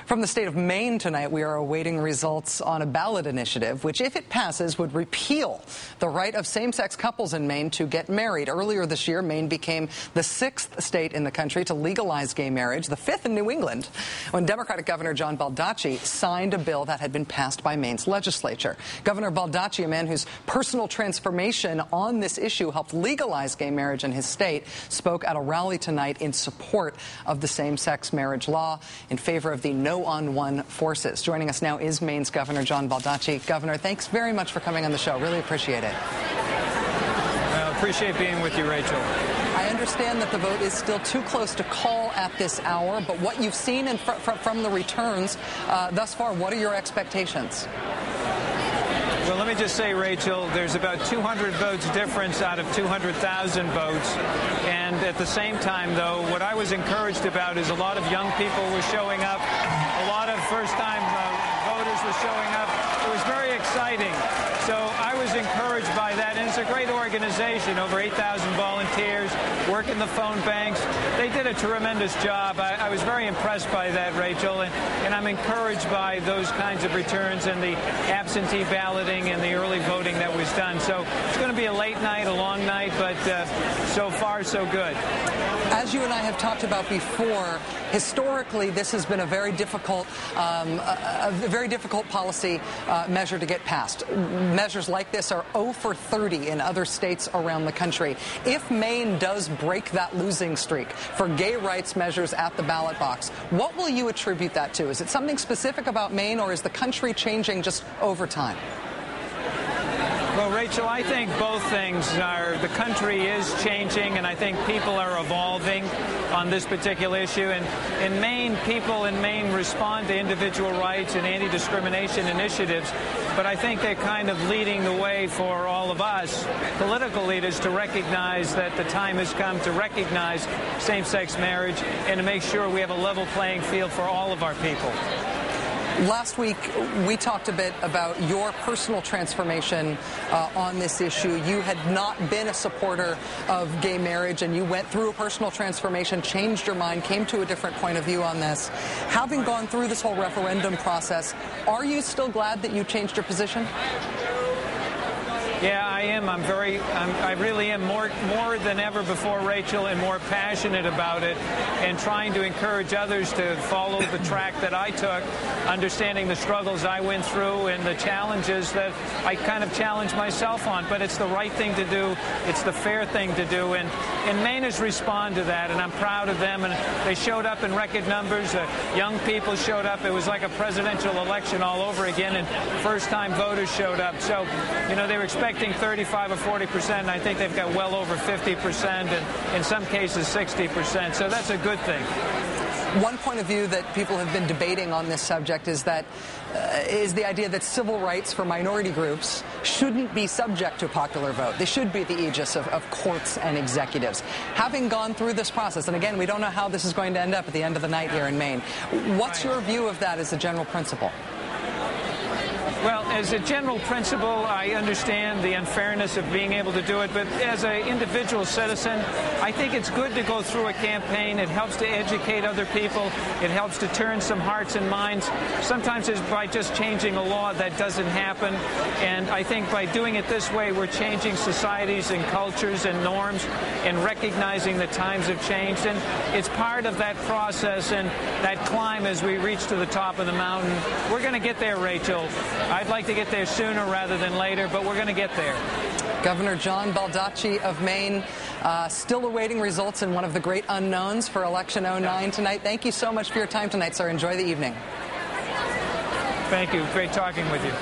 From the state of Maine tonight, we are awaiting results on a ballot initiative, which, if it passes, would repeal the right of same-sex couples in Maine to get married. Earlier this year, Maine became the 6th state in the country to legalize gay marriage, the 5th in New England, when Democratic Governor John Baldacci signed a bill that had been passed by Maine's legislature. Governor Baldacci, a man whose personal transformation on this issue helped legalize gay marriage in his state, spoke at a rally tonight in support of the same-sex marriage law, in favor of the no-on-one forces. Joining us now is Maine's Governor John Baldacci. Governor, thanks very much for coming on the show. Really appreciate it. I appreciate being with you, Rachel. I understand that the vote is still too close to call at this hour, but what you've seen from the returns thus far, what are your expectations? Well, let me just say, Rachel, there's about 200 votes difference out of 200,000 votes. And at the same time, though, what I was encouraged about is a lot of young people were showing up. A lot of first-time voters were showing up. It was very exciting. So I was encouraged by that. And it's a great organization, over 8,000 volunteers, working the phone banks. They did a tremendous job. I was very impressed by that, Rachel. And I'm encouraged by those kinds of returns and the absentee balloting and the early voting that was done. So it's going to be a late night, a long night, but so far, so good. As you and I have talked about before, historically, this has been a very difficult policy measure to get passed. Measures like this are 0 for 30 in other states around the country. If Maine does break that losing streak for gay rights measures at the ballot box, what will you attribute that to? Is it something specific about Maine, or is the country changing just over time? Well, Rachel, I think both things are. The country is changing, and I think people are evolving on this particular issue. And in Maine, people in Maine respond to individual rights and anti-discrimination initiatives. But I think they're kind of leading the way for all of us, political leaders, to recognize that the time has come to recognize same-sex marriage and to make sure we have a level playing field for all of our people. Last week, we talked a bit about your personal transformation on this issue. You had not been a supporter of gay marriage, and you went through a personal transformation, changed your mind, came to a different point of view on this. Having gone through this whole referendum process, are you still glad that you changed your position? Yeah, I am. I really am more than ever before, Rachel, and more passionate about it, and trying to encourage others to follow the track that I took, understanding the struggles I went through and the challenges that I kind of challenged myself on. But it's the right thing to do. It's the fair thing to do. And Mainers respond to that, and I'm proud of them. And they showed up in record numbers. Young people showed up. It was like a presidential election all over again, and first-time voters showed up. So, you know, they were expecting 35 or 40%, and I think they've got well over 50%, and in some cases 60%. So that's a good thing. One point of view that people have been debating on this subject is that is the idea that civil rights for minority groups shouldn't be subject to a popular vote. They should be the aegis of courts and executives. Having gone through this process, and again, we don't know how this is going to end up at the end of the night here in Maine, what's your view of that as a general principle? Well, as a general principle, I understand the unfairness of being able to do it, but as an individual citizen, I think it's good to go through a campaign. It helps to educate other people. It helps to turn some hearts and minds. Sometimes it's by just changing a law that doesn't happen, and I think by doing it this way, we're changing societies and cultures and norms and recognizing that times have changed, and it's part of that process and that climb as we reach to the top of the mountain. We're going to get there, Rachel. I'd like to get there sooner rather than later, but we're going to get there. Governor John Baldacci of Maine, still awaiting results in one of the great unknowns for Election 09 tonight. Thank you so much for your time tonight, sir. Enjoy the evening. Thank you. Great talking with you.